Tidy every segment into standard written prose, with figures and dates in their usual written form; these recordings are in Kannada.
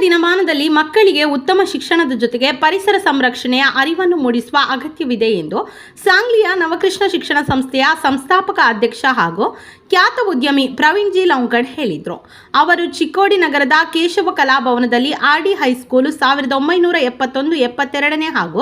ದಿನಮಾನದಲ್ಲಿ ಮಕ್ಕಳಿಗೆ ಉತ್ತಮ ಶಿಕ್ಷಣದ ಜೊತೆಗೆ ಪರಿಸರ ಸಂರಕ್ಷಣೆಯ ಅರಿವನ್ನು ಮೂಡಿಸುವ ಅಗತ್ಯವಿದೆ ಎಂದು ಸಾಂಗ್ಲಿಯ ನವಕೃಷ್ಣ ಶಿಕ್ಷಣ ಸಂಸ್ಥೆಯ ಸಂಸ್ಥಾಪಕ ಅಧ್ಯಕ್ಷ ಹಾಗೂ ಖ್ಯಾತ ಉದ್ಯಮಿ ಪ್ರವೀಣ್ ಜಿ ಲೌಂಗಡ್ ಹೇಳಿದರು. ಅವರು ಚಿಕ್ಕೋಡಿ ನಗರದ ಕೇಶವ ಕಲಾಭವನದಲ್ಲಿ ಆರ್ಡಿ ಹೈಸ್ಕೂಲು 1971-72 ಹಾಗೂ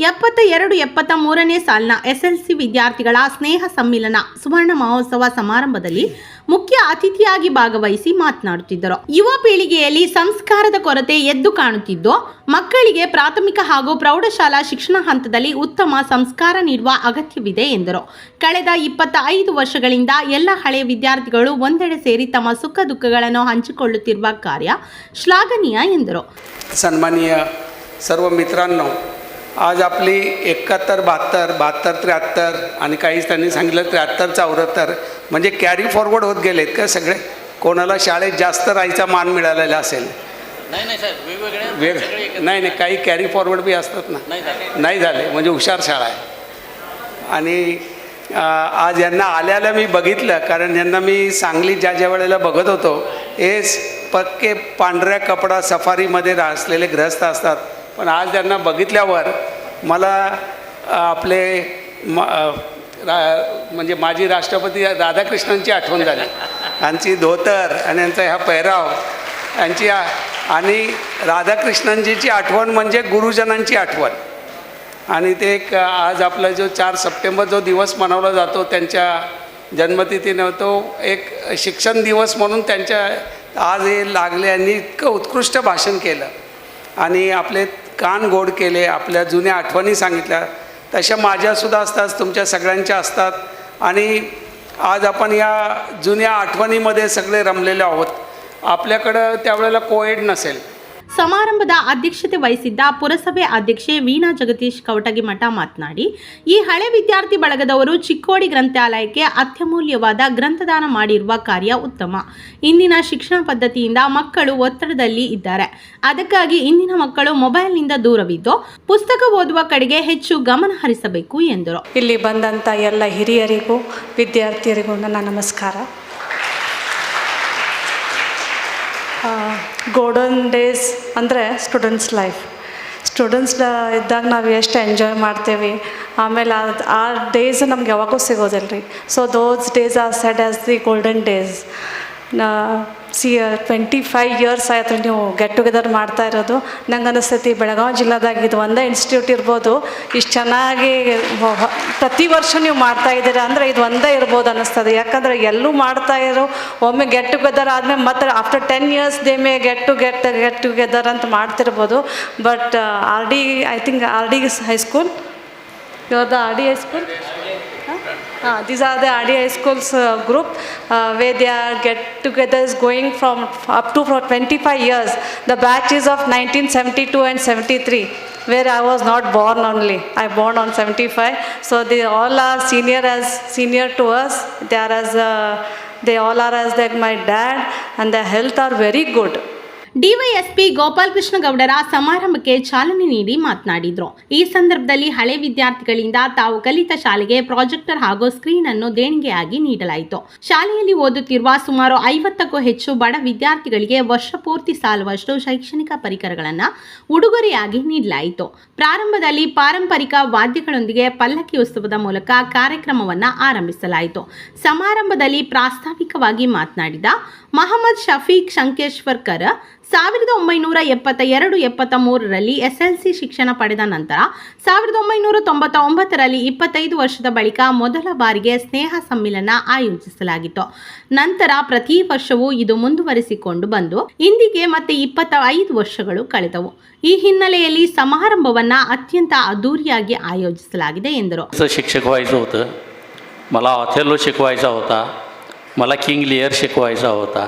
72-73 ಸಾಲಿನ ಎಸ್ಎಲ್ಸಿ ವಿದ್ಯಾರ್ಥಿಗಳ ಸ್ನೇಹ ಸಮ್ಮಿಲನ ಸುವರ್ಣ ಮಹೋತ್ಸವ ಸಮಾರಂಭದಲ್ಲಿ ಮುಖ್ಯ ಅತಿಥಿಯಾಗಿ ಭಾಗವಹಿಸಿ ಮಾತನಾಡುತ್ತಿದ್ದರು. ಯುವ ಪೀಳಿಗೆಯಲ್ಲಿ ಸಂಸ್ಕಾರದ ಕೊರತೆ ಎದ್ದು ಕಾಣುತ್ತಿದ್ದು, ಮಕ್ಕಳಿಗೆ ಪ್ರಾಥಮಿಕ ಹಾಗೂ ಪ್ರೌಢಶಾಲಾ ಶಿಕ್ಷಣ ಹಂತದಲ್ಲಿ ಉತ್ತಮ ಸಂಸ್ಕಾರ ನೀಡುವ ಅಗತ್ಯವಿದೆ ಎಂದರು. ಕಳೆದ 25 ವರ್ಷಗಳಿಂದ ಎಲ್ಲ ಹಳೆಯ ವಿದ್ಯಾರ್ಥಿಗಳು ಒಂದೆಡೆ ಸೇರಿ ತಮ್ಮ ಸುಖ ದುಃಖಗಳನ್ನು हंचिಕೊಳ್ಳುತ್ತಿರುವ कार्य श्लाघनीय ಎಂದರು. सन्माननीय सर्व मित्रांनो, आज आपली 71, 72, 73 आणि काही त्यांनी सांगितलं 73, 74 म्हणजे कॅरी फॉरवर्ड होत गेलेत का सगळे? कोणाला शाळेत जास्त राहायचा मान मिळालेला असेल? नाही सर, वेगवेगळे नाही काही कॅरी फॉरवर्ड बी असतात ना, नाही झाले म्हणजे हुशार शाळा आहे. आणि आज यांना आल्याला मी बघितलं, कारण यांना मी सांगली ज्या वेळेला बघत होतो हे पक्के पांढऱ्या कपडा सफारीमध्ये असलेले गृहस्थ असतात, पण आज त्यांना बघितल्यावर मला आपले म्हणजे माजी राष्ट्रपती राधाकृष्णनची आठवण झाली. यांची धोतर आणि यांचा ह्या पेहराव यांची आणि राधाकृष्णनजीची आठवण म्हणजे गुरुजनांची आठवण. आणि ते एक आज आपला जो 4 सप्टेंबर जो दिवस मनवला जातो त्यांच्या जन्मतिथीनं, तो एक शिक्षण दिवस म्हणून त्यांच्या आज हे लागले. यांनी इतकं उत्कृष्ट भाषण केलं आणि आपले कान गोड केले, आपल्या जुन्या आठवणी सांगितल्या. तशा माझ्यासुद्धा असतात, तुमच्या सगळ्यांच्या असतात. आणि आज आपण या जुन्या आठवणीमध्ये सगळे रमलेले आहोत. आपल्याकडं त्यावेळेला कोएड नसेल. ಸಮಾರಂಭದ ಅಧ್ಯಕ್ಷತೆ ವಹಿಸಿದ್ದ ಪುರಸಭೆ ಅಧ್ಯಕ್ಷೆ ವೀಣಾ ಜಗದೀಶ್ ಕವಟಗಿಮಠ ಮಾತನಾಡಿ, ಈ ಹಳೆ ವಿದ್ಯಾರ್ಥಿ ಬಳಗದವರು ಚಿಕ್ಕೋಡಿ ಗ್ರಂಥಾಲಯಕ್ಕೆ ಅತ್ಯಮೂಲ್ಯವಾದ ಗ್ರಂಥದಾನ ಮಾಡಿರುವ ಕಾರ್ಯ ಉತ್ತಮ. ಇಂದಿನ ಶಿಕ್ಷಣ ಪದ್ಧತಿಯಿಂದ ಮಕ್ಕಳು ಒತ್ತಡದಲ್ಲಿ ಇದ್ದಾರೆ. ಅದಕ್ಕಾಗಿ ಇಂದಿನ ಮಕ್ಕಳು ಮೊಬೈಲ್ನಿಂದ ದೂರವಿದ್ದು ಪುಸ್ತಕ ಓದುವ ಕಡೆಗೆ ಹೆಚ್ಚು ಗಮನ ಹರಿಸಬೇಕು ಎಂದರು. ಇಲ್ಲಿ ಬಂದಂಥ ಎಲ್ಲ ಹಿರಿಯರಿಗೂ ವಿದ್ಯಾರ್ಥಿಯರಿಗೂ ನನ್ನ ನಮಸ್ಕಾರ. ಗೋಲ್ಡನ್ ಡೇಸ್ ಅಂದರೆ ಸ್ಟೂಡೆಂಟ್ಸ್ ಇದ್ದಾಗ ನಾವು ಎಷ್ಟು ಎಂಜಾಯ್ ಮಾಡ್ತೇವೆ, ಆಮೇಲೆ ಆ ಡೇಸ್ ನಮ್ಗೆ ಯಾವಾಗೂ ಸಿಗೋದಿಲ್ಲ ರೀ. So those days are said as the golden days. 25 years ಆಯಿತು ನೀವು ಗೆಟ್ ಟುಗೆದರ್ ಮಾಡ್ತಾ ಇರೋದು. ನಂಗೆ ಅನಿಸ್ತೈತಿ ಬೆಳಗಾವಿ ಜಿಲ್ಲಾದಾಗ ಇದು ಒಂದೇ ಇನ್ಸ್ಟಿಟ್ಯೂಟ್ ಇರ್ಬೋದು, ಇಷ್ಟು ಚೆನ್ನಾಗಿ ಪ್ರತಿ ವರ್ಷ ನೀವು ಮಾಡ್ತಾ ಇದ್ದೀರಾ ಅಂದರೆ ಇದು ಒಂದೇ ಇರ್ಬೋದು ಅನ್ನಿಸ್ತದೆ. ಯಾಕಂದರೆ ಎಲ್ಲೂ ಮಾಡ್ತಾ ಇರೋ ಒಮ್ಮೆ ಗೆಟ್ ಟುಗೆದರ್ ಆದಮೇಲೆ ಮತ್ತೆ after 10 years they may get together ಅಂತ ಮಾಡ್ತಿರ್ಬೋದು. But I think RD high school, ಇವ್ರದ್ದು RD high school, these are the RD High School's group where they are get together is going from up to for 25 years. The batch is of 1972 and 73, where I was not born only. I born on 75. So they all are senior to us. They all are as like my dad, and their health are very good. DYSP Gopalakrishna ಗೌಡರ ಸಮಾರಂಭಕ್ಕೆ ಚಾಲನೆ ನೀಡಿ ಮಾತನಾಡಿದರು. ಈ ಸಂದರ್ಭದಲ್ಲಿ ಹಳೆ ವಿದ್ಯಾರ್ಥಿಗಳಿಂದ ತಾವು ಕಲಿತ ಶಾಲೆಗೆ ಪ್ರಾಜೆಕ್ಟರ್ ಹಾಗೂ ಸ್ಕ್ರೀನ್ ಅನ್ನು ದೇಣಿಗೆಯಾಗಿ ನೀಡಲಾಯಿತು. ಶಾಲೆಯಲ್ಲಿ ಓದುತ್ತಿರುವ ಸುಮಾರು 50ಕ್ಕೂ ಹೆಚ್ಚು ಬಡ ವಿದ್ಯಾರ್ಥಿಗಳಿಗೆ ವರ್ಷ ಪೂರ್ತಿ ಸಾಲುವಷ್ಟು ಶೈಕ್ಷಣಿಕ ಪರಿಕರಗಳನ್ನು ಉಡುಗೊರೆಯಾಗಿ ನೀಡಲಾಯಿತು. ಪ್ರಾರಂಭದಲ್ಲಿ ಪಾರಂಪರಿಕ ವಾದ್ಯಗಳೊಂದಿಗೆ ಪಲ್ಲಕ್ಕಿ ಉತ್ಸವದ ಮೂಲಕ ಕಾರ್ಯಕ್ರಮವನ್ನು ಆರಂಭಿಸಲಾಯಿತು. ಸಮಾರಂಭದಲ್ಲಿ ಪ್ರಾಸ್ತಾವಿಕವಾಗಿ ಮಾತನಾಡಿದ ಮಹಮ್ಮದ್ ಶಫೀಕ್ ಶಂಕೇಶ್ವರ್ಕರ್ 1972-73ರಲ್ಲಿ ಎಸ್ಎಲ್ಸಿ ಶಿಕ್ಷಣ ಪಡೆದ ನಂತರ 1999ರಲ್ಲಿ 25 ವರ್ಷದ ಬಳಿಕ ಮೊದಲ ಬಾರಿಗೆ ಸ್ನೇಹ ಸಮ್ಮಿಲನ ಆಯೋಜಿಸಲಾಗಿತ್ತು. ನಂತರ ಪ್ರತಿ ವರ್ಷವೂ ಇದು ಮುಂದುವರಿಸಿಕೊಂಡು ಬಂದು ಇಂದಿಗೆ ಮತ್ತೆ 25 ವರ್ಷಗಳು ಕಳೆದವು. ಈ ಹಿನ್ನೆಲೆಯಲ್ಲಿ ಸಮಾರಂಭವನ್ನು ಅತ್ಯಂತ ಅದ್ದೂರಿಯಾಗಿ ಆಯೋಜಿಸಲಾಗಿದೆ ಎಂದರು. शिक्षक व्हायचं होतं, मला ऑथेलो शिकवायचा होता, मला किंग लिअर शिकवायचा होता.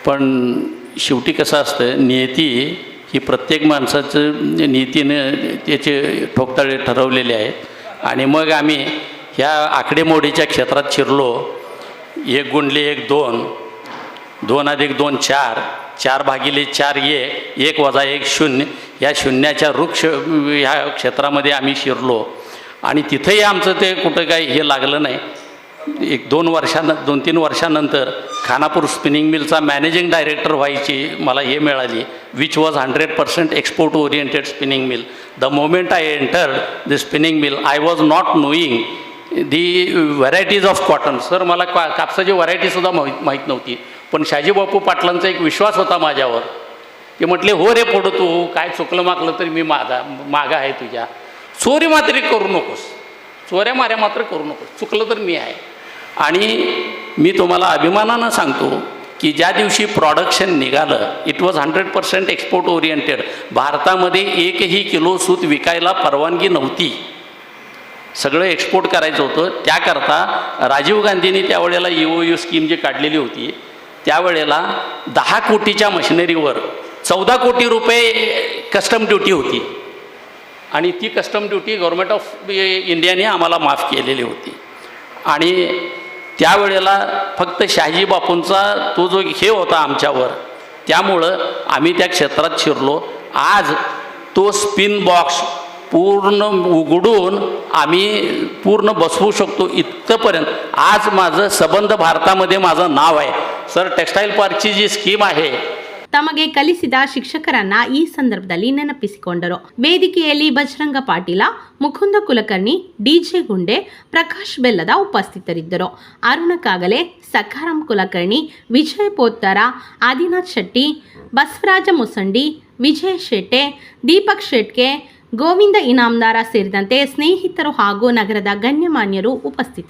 पण शेवटी कसं असतं, नियती ही प्रत्येक माणसाचं नीतीनं त्याचे ठोकताळे ठरवलेले आहेत. आणि मग आम्ही ह्या आकडेमोडीच्या क्षेत्रात शिरलो. 1 गुणिले 1 2, 2 अधिक 2 4, 4 भागिले 4 1 वजा 1 0, या शून्याच्या वृक्ष ह्या क्षेत्रामध्ये आम्ही शिरलो. आणि तिथंही आमचं ते कुठं काही हे लागलं नाही. एक 2-3 वर्षानंतर खानापूर स्पिनिंग मिलचा मॅनेजिंग डायरेक्टर व्हायची मला हे मिळाली, which was 100% export oriented spinning mill. The moment I entered the spinning mill I was not knowing the varieties of cotton. Sir मला कापसाची व्हरायटीसुद्धा माहीत नव्हती, पण शाजीबापू पाटलांचा एक विश्वास होता माझ्यावर. ते म्हटले, हो रे पोडू, तू काय चुकलं मागलं तरी मी मागा आहे तुझ्या, चोरी मात्र करू नकोस, चोऱ्या माऱ्या मात्र करू नकोस, चुकलं तर मी आहे. आणि मी तुम्हाला अभिमानानं सांगतो की ज्या दिवशी प्रोडक्शन निघालं, इट वॉज 100% एक्सपोर्ट ओरिएंटेड. भारतामध्ये 1ही किलो सूत विकायला परवानगी नव्हती, सगळं एक्सपोर्ट करायचं होतं. त्याकरता राजीव गांधींनी त्यावेळेला EOU स्कीम जी काढलेली होती, त्यावेळेला 10 कोटीच्या मशिनरीवर 14 कोटी रुपये कस्टम ड्युटी होती, आणि ती कस्टम ड्युटी गव्हर्नमेंट ऑफ इंडियाने आम्हाला माफ केलेली होती. आणि त्यावेळेला फक्त शहाजी बापूंचा तो जो हे होता आमच्यावर, त्यामुळं आम्ही त्या क्षेत्रात शिरलो. आज तो स्पिन बॉक्स पूर्ण उघडून आम्ही पूर्ण बसवू शकतो इतकंपर्यंत आज माझं संबंध भारतामध्ये माझं नाव आहे. सर, टेक्स्टाईल ಪಾರ್ಕ್ची जी ಸ್ಕೀಮ್ आहे, ತಮಗೆ ಕಲಿಸಿದ ಶಿಕ್ಷಕರನ್ನ ಈ ಸಂದರ್ಭದಲ್ಲಿ ನೆನಪಿಸಿಕೊಂಡರು. ವೇದಿಕೆಯಲ್ಲಿ ಬಜರಂಗ ಪಾಟೀಲ, ಮುಕುಂದ ಕುಲಕರ್ಣಿ, ಡಿಜೆ ಗುಂಡೆ, ಪ್ರಕಾಶ್ ಬೆಲ್ಲದ ಉಪಸ್ಥಿತರಿದ್ದರು. ಅರುಣ ಕಾಗಲೆ, ಸಖಾರಾಂ ಕುಲಕರ್ಣಿ, ವಿಜಯ ಪೋತ್ತರ, ಆದಿನಾಥ್ ಶೆಟ್ಟಿ, ಬಸವರಾಜ ಮುಸಂಡಿ, ವಿಜಯ ಶೆಟ್ಟೆ, ದೀಪಕ್ ಶೆಟ್ಕೆ, ಗೋವಿಂದ ಇನಾಮದಾರ ಸೇರಿದಂತೆ ಸ್ನೇಹಿತರು ಹಾಗೂ ನಗರದ ಗಣ್ಯಮಾನ್ಯರು ಉಪಸ್ಥಿತರಿದ್ದರು.